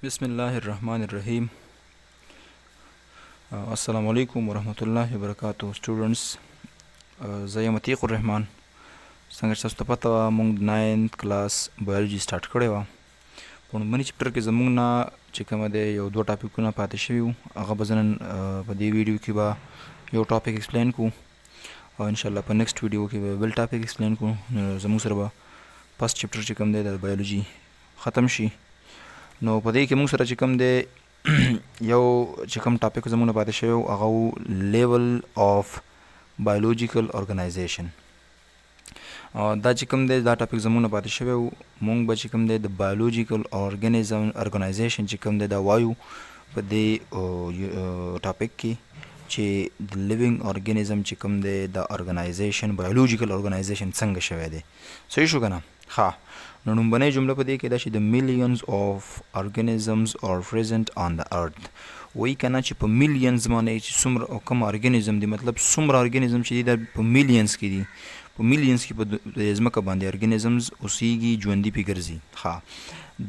Bismillahirrahmanirrahim. Assalamu alaikum wa rahmatullahi wa barakatuh students. زه یم عتیق الرحمن. څنګه چې تاسو ته پته وه موږ 9th کلاس بایولوژي سټارټ کړی وه. په لومړني چپټر کې زموږ نه چې کومه دی یو دوه ټاپکونه پاتې شوي وو، هغه به زه نن په دې ویډیو کې به یو ټاپک ایکسپلین کوو او انشاءالله په نیکسټ ویډیو کې به بل ټاپک ایکسپلین کوو. نو زموږ سره به فرست چپټر چې کوم دی د بایولوژي ختم شي. نو په دې کې موږ سره چې کوم دی یو چې کوم ټاپک زموږ نه پاتې شوی و هغه و لیول آف بایولوژیکل ارګنایزیشن. دا چې کوم دی دا ټاپک زموږ نه پاتې شوی و، موږ به چې کوم دی د بایولوژیکل ارګنایزیشن چې کوم دی دا وایو په دې ټاپک کې چې د لیوینګ ارګانیزم چې کوم دی د ارګنایزیشن بایولوژیکل ارګنایزیشن څنګه شوی دی. صحیح شو که نه؟ ښه، نو لومبنۍ جمله په دې کې دا چې د millions of organisms are present on the earth. وایي که نه چې په millions باندې چې څومره کوم ارګانیزم دی، مطلب څومره ارګانیزم چې دی دا په millions کې دي، په millions کې په ځمکه باندې ارګانیزمز اوسیږي، ژوندي پې ګرځي. ښه،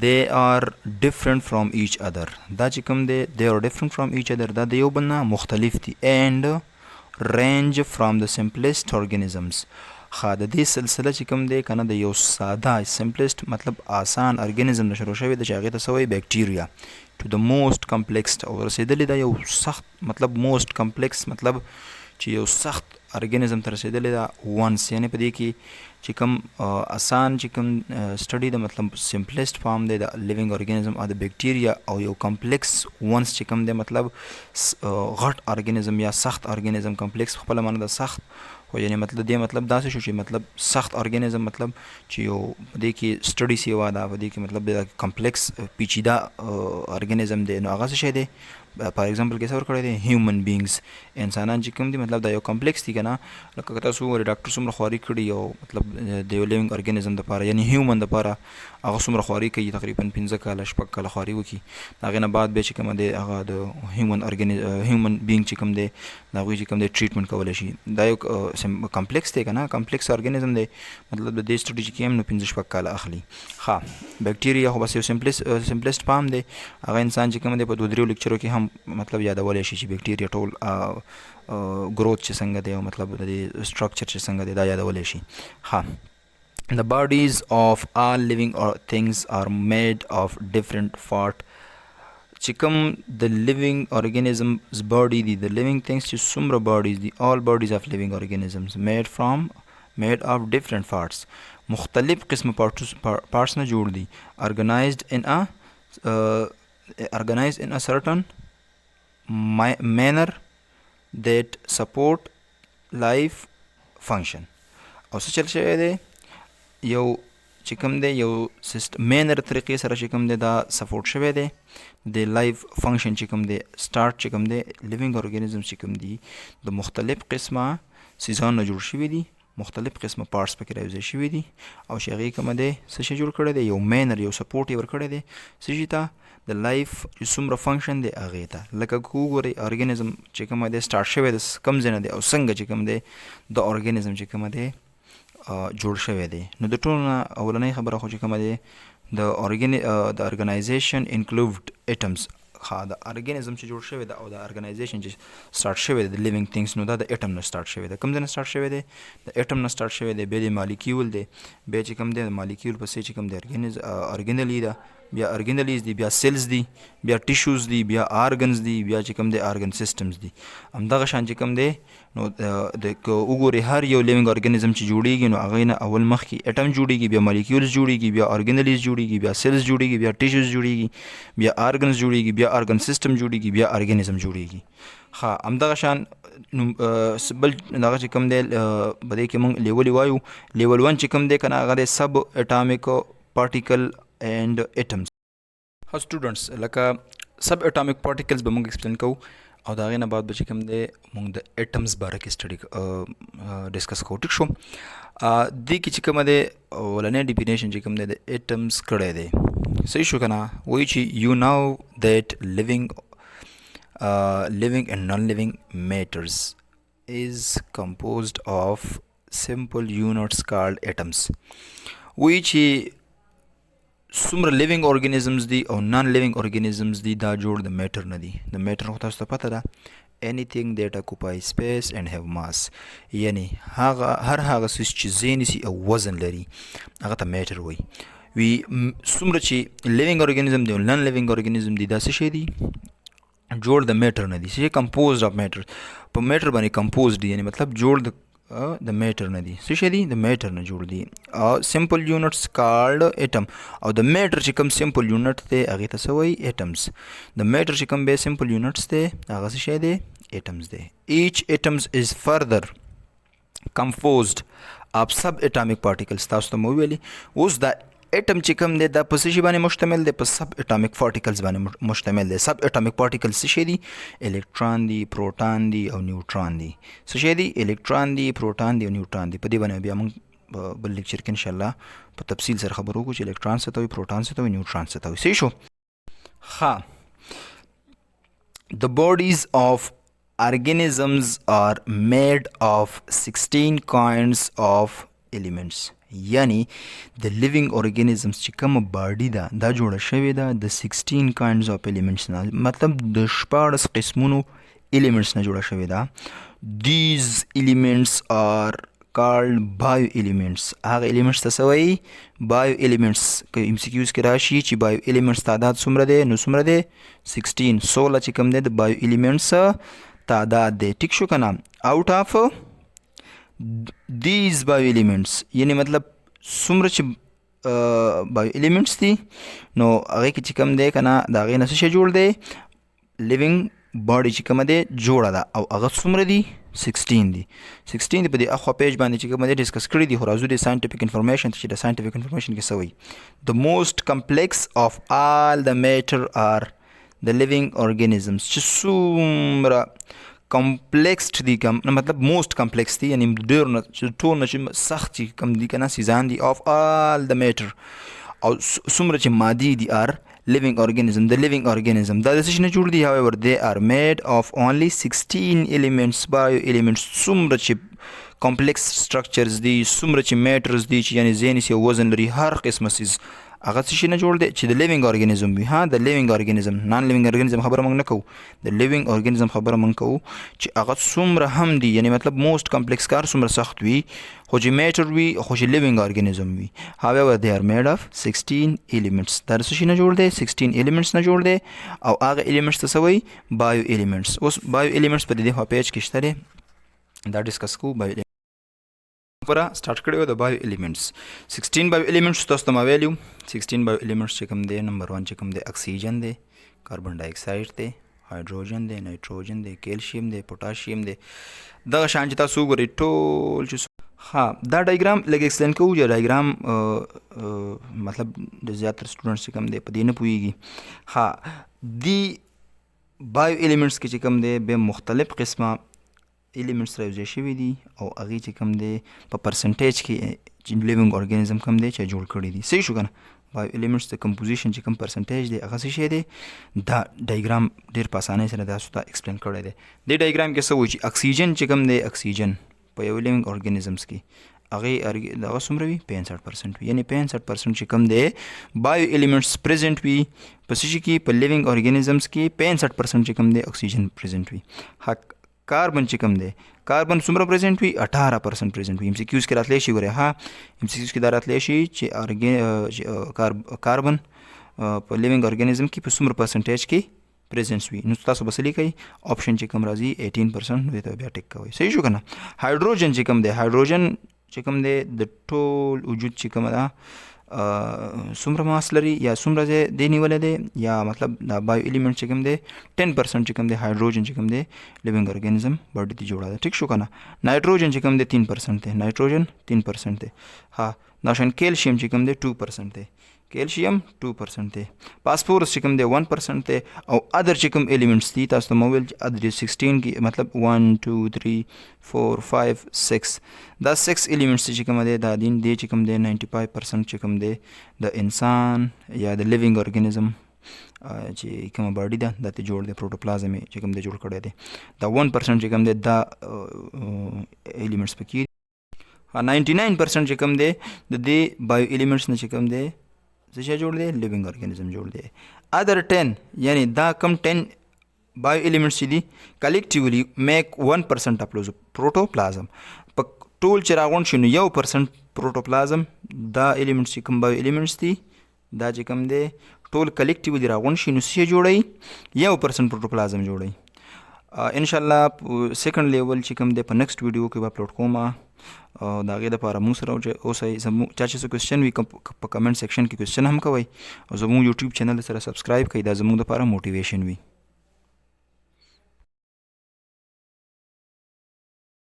they are different from each other. دا چې کوم دی they are different from each other، دا د یو بل نه مختلف دي. and range from the simplest organisms. ښه، د دې سلسله چې کوم دی که نه د یو ساده سمپلسټ مطلب آسان ارګانیزم نه شروع شوی دی چې هغې ته څه وایي بیکټیریا to the most complex او رسېدلی دا یو سخت مطلب most complex مطلب چې یو سخت ارګانیزم ته رسېدلی دا once، یعنې په دې کې چې کوم آسان چې کوم سټډي د مطلب سمپلسټ فارم دی د لیوینګ ارګانیزم او د بیکټیریا، او یو کمپلیکس once چې کوم دی مطلب غټ ارګانیزم یا سخت ارګانیزم. کمپلیکس په خپله معنی د سخت، خو یعنې مطلب دې مطلب داسې شو چې مطلب سخت ارګانیزم مطلب چې یو په دې کې سټډي سیوا ده، په دې کې مطلب د کمپلیکس پیچیده ارګانیزم دی. نو هغه څه شی دی فار ایگزامپل کې څه ورکړی دی هیومن بینګز، انسانان چې کوم دي مطلب دا یو کمپلیکس دي که نه. لکه که تاسو وګورئ ډاکټر څومره خواري کړي یو مطلب د یو لیوینګ ارګانیزم دپاره یعنې هیومن دپاره، هغه څومره خواري کوي، تقریبا 15 کاله 6 کاله خواري وکړي. د هغې نه بعد بیا چې کومه دی هغه د هیومن بینګ چې کوم دی د هغوی چې کوم دی ټریټمنټ کولی شي. دا یو کمپلیکس دی که نه، کمپلیکس ارګانیزم دی، مطلب د دې سټډي چې کوي نو 15 کاله اخلي. ښه، بیکټیریا خو بس یو سمپلسټ فارم دی، هغه انسان چې کوم دی په 2-3 لیکچرو کې هم مطلب یادولی شي چې بیکټیریا ټول گروث چې څنګه دی او مطلب د دې سټرکچر چې څنګه دی دا یادولی شي. ښه، the bodies of all living things are made of different part. چې کوم د living organisms body دي، د living things چې څومره bodies دي، all bodies of living organisms made of different parts. مختلف قسم parts نه جوړ دي. organized in a certain manner that support life function. او څه چل شوی دی یو چې کوم دی یو مینر طریقې سره چې کوم دی دا سپورټ شوی دی د لایف فنکشن چې کوم دی سټارټ چې کوم دی لیوینګ ارګانیزم چې کوم دی د مختلف قسمه سیزان نه جوړ شوي دي، مختلف قسمه پارټس پکې راوځي شوي دي، او چې هغې کومه دی څه شی جوړ کړی دی یو مینر یو سپورټ یې ورکړی دی څه شي ته د لایف چې څومره فنکشن دی هغې ته. لکه که وګورئ ارګانیزم چې کومه دی سټارټ شوی دی کوم ځای نه دی او څنګه چې کوم دی د ارګانیزم چې کومه دی جوړ شوی دی. نو د ټولو نه اولنۍ خبره خو چې کومه دی د ارګنایزیشن انکلوډ ایټمز. ښه، د ارګانیزم چې جوړ شوی دی او د ارګنایزیشن چې سټارټ شوی دی د لیوینګ تھنګس نو دا د ایټم نه سټارټ شوی دی. کوم ځای نه سټارټ شوی دی؟ د ایټم نه سټارټ شوی دی. بیا د مالیکیول دی، بیا چې کوم دی د مالیکیول پسې چې کوم دی ارګنلي ده، بیا ارګنلیز دي، بیا سیلز دي، بیا ټیشوز دي، بیا آرګنز دي، بیا چې کوم دی آرګن سیسټمز دي. همدغه شان چې کوم دی نو د وګورئ هر یو لیوینګ ارګانیزم چې جوړیږي نو هغې نه اول مخکې ایټم جوړیږي، بیا مالیکیولز جوړیږي، بیا ارګنلیز جوړیږي، بیا سیلز جوړیږي، بیا ټیشوز جوړیږي، بیا آرګنز جوړیږي، بیا آرګن سیسټم جوړیږي، بیا ارګانیزم جوړیږي. ښه، همدغه شان بل دغه چې کوم دی په دې کې موږ لیول وایو. لیول 1 چې کوم دی که نه هغه دی سب اټامیک پارټیکل اینڈ ایټمز. ها سټوډنټس، لکه سب اټامیک پارټیکلز به موږ ایکسپلین کوو او د هغې نه بعد به چې کوم دی موږ د ایټمز باره کې سټډي ډسکس کوو. ټیک شو، دې کې چې کومه دی اولنی ډیفینیشن چې کوم دی د ایټمز کړی دی. صحیح شو که نه؟ وایي چې یو نو دیټ living and non-living matters is composed of simple units called atoms. وایي چې څومره لیوینګ ارګانیزمز دي او نان لیوینګ ارګانیزمز دي دا جوړ د میټر نه دي. د میټر خو تاسو ته پته ده anything that occupy space and have mass، یعنی هر هغه څه چې ځای نیسي او وزن لري هغه ته میټر وایي. څومره چې لیوینګ ارګانیزم دی او نان لیوینګ ارګانیزم دي دا څه شی دي جوړ د میټر نه دي، چې کمپوزډ اف میټر، په میټر باندې کمپوزډ دي، یعنی مطلب جوړ د میټر نه دي. څه شی دي د میټر نه جوړ دي. سمپل یونټس کالډ اټم، او د میټر چې کوم سمپل یونټ دی هغې ته څه وایي اټمز. د میټر چې کوم بیا سمپل یونټس دی هغه څه شی دی اټمز دی. ایچ اټمز از فردر composed of subatomic particles. تاسو ته مو ویلي اوس دا اټم چې کوم دی دا په څه شي باندې مشتمل دی؟ په سب اټامیک پارټیکلز باندې مشتمل دی. سب اټامیک پارټیکلز څه شي دي؟ الکترون دي، پروټون دي او نیوټرون دي. څه شي دي؟ الکترون دي، پروټون دي او نیوټرون دي. په دې باندې بیا موږ بل لیکچر کې ان شاء الله په تفصیل سره خبرو وکړو چې الکترون څه ته وایي، پروټون څه ته وایي، نیوټرون څه ته وایي. صحیح شو؟ ها، the bodies of organisms are made of 16 kinds of elements. یعنی د لیوینګ ارګانیزمز چې کومه باډي ده دا جوړه شوې ده د 16 kinds of elements نه، مطلب د 14 قسمونو elements نه جوړه شوې ده. These elements are called bio elements. هغه elements ته څه وایي؟ bio elements. که MCQs کې راشي چې bio elements تعداد څومره دی نو څومره دی؟ 16. 16 چې کوم دی د bio elements تعداد دی. ټیک شو که نه؟ out of these bio elements، یعنی مطلب څومره چې bio elements دي نو هغې کې چې کوم دی که نه د هغې نه څه شی جوړ دی؟ لیوینګ باډي چې کومه دی جوړه ده، او هغه څومره دي؟ 16 دي. 16 دي. په دې اخوا پیج باندې چې کومه دی ډسکس کړي دي، خو راځو د ساینټیفیک انفارمیشن چې د ساینټیفیک انفارمیشن کې څه وایي. The most complex of all the matter are the living organisms. چې څومره کمپلیکس دي، مطلب موسٹ کمپلیکس دي، یعنی ډېر نه ټول نه چې سخت چې کوم دي که نه سیزان دي of all the matter، او څومره چې مادي دي are living organism. the living organism دا د څه شي نه جوړ دي؟ however they are made of only 16 elements. bio elements څومره چې complex structures دي، څومره چې matters دي چې یعنی ځای نیسي او وزن لري، هر قسمه څیز هغه څه شي نه جوړ دی چې د لیوینګ ارګانیزم وي. ها، د لیوینګ ارګانیزم. نان لیوینګ ارګانیزم خبره موږ نه کوو، د لیوینګ ارګانیزم خبره موږ کوو چې هغه څومره هم دي، یعنی مطلب موسٹ کمپلیکس کار څومره سخت وي، خو چې میټر وي، خو چې لیوینګ ارګانیزم وي. however they are made of 16 elements. دا څه شي نه جوړ دی؟ 16 elements نه جوړ دی، او هغه elements ته څه وایي؟ bio elements. اوس bio elements په دې خوا پیج کې شته دی، دا ډسکس کوو. bio خبره سٹارټ کړی و د بایو ایلیمنټس. 16 بایو ایلیمنټس تاسو ته ما ویلي وو. 16 بایو ایلیمنټس چې کوم دی، نمبر 1 چې کوم دی اکسیجن دی، کاربن ډای اکساید دی، هایدروجن دی، نایټروجن دی، کیلشیم دی، پوټاشیم دی. دغه شان چې تاسو وګورئ ټول چې ها دا ډایګرام لږ ایکسپلین کوو. یا ډایګرام مطلب د زیاتره سټوډنټس چې کوم دی په دې نه پوهېږي. ها، دی بایو ایلیمنټس کې چې کوم دی بیا مختلف قسمه ایلیمنټس را یوځای شوي دي، او هغې چې کوم دی په پرسنټیج کې چې لیوینګ ارګانیزم کوم دی چې جوړ کړي دي. صحیح شو که نه؟ بایو ایلیمنټس د کمپوزیشن چې کوم پرسنټیج دی هغه څه شی دی؟ دا ډایګرام ډېر په اسانۍ سره تاسو ته ایکسپلین کړی دی. دې ډایګرام کې څه وایي چې اکسیجن چې کوم دی، اکسیجن په یو لیوینګ ارګانیزمس کې هغې دغه څومره وي؟ 65% وي. یعنې 65% چې کوم دی بایو ایلیمنټس پریزنټ وي په څه شي کې؟ په لیوینګ ارګانیزمس کې 65% چې کوم دی اکسیجن پریزنټ وي. کاربن چې کوم دی، کاربن څومره پریزنټ وي؟ 18% پریزنټ وي. MCQs کې راتلی شي. ګورئ ها، MCQs کې دا راتلی شي چې کاربن په لیوینګ ارګانیزم کې په څومره پرسنټیج کې پریزنټس وي. نو تاسو به څه لیکئ؟ آپشن چې کوم راځي 18%، نو دې ته بیا ټیک کوئ. صحیح شو که نه؟ هایدروجن چې کوم دی، هایدروجن چې کوم دی د ټول وجود چې کومه ده څومره ماس لري یا څومره ځای دی نیولی دی، یا مطلب دا بایو ایلیمنټ چې کوم دی 10% چې کوم دی هایدروجن چې کوم دی لیوینګ ارګانیزم باډي ته جوړه ده. ټیک شو که نه؟ نایټروجن چې کوم دی 3% دی، نایټروجن 3% دی. ها، دا شان کیلشیم چې کوم دی 2% دی، کیلشیم 2% دی. فاسفورس چې کوم دی 1% دی. او ادر چې کوم ایلیمنټس دي تاسو ته مو ویل چې ادر 16 کې مطلب 1 2 3 4 5 6 دا 6 ایلیمنټس چې کوم دی دا دین دی چې کوم دی 95% چې کوم دی د انسان یا د لیوینګ ارګانیزم چې کومه باډي ده دا ته جوړ دی، پروټوپلازم چې کوم دی جوړ کړی دی. دا 1% چې کوم دی دا ایلیمنټس پکې 99% چې کوم دی د دې بایو ایلیمنټس نه چې کوم دی څه شی جوړ دی لیوینګ ارګانیزم جوړ دی. ادر 10 یعنی دا کم 10 بایو ایلیمنټس چې دي کلیکټیولی میک 1% اف پروټوپلازم. په ټول چې راغونډ شي نو 1% پروټوپلازم دا ایلیمنټس چې کوم بایو ایلیمنټس دي دا چې کوم دی ټول کلیکټیولی راغونډ شي نو څه جوړوي 1% پروټوپلازم جوړوي. ان شاء الله سیکنډ لیول چې کوم دی په نیکسټ ویډیو کې به اپلوډ کوم. د هغې دپاره موږ سره اوسئ. زموږ چا چې څه کوېسچن وي په کمنټ سیکشن کې کوېسچن هم کوئ او زموږ یوټیوب چینل سره سبسکرایب کړئ. دا زموږ دپاره موټیویشن وي.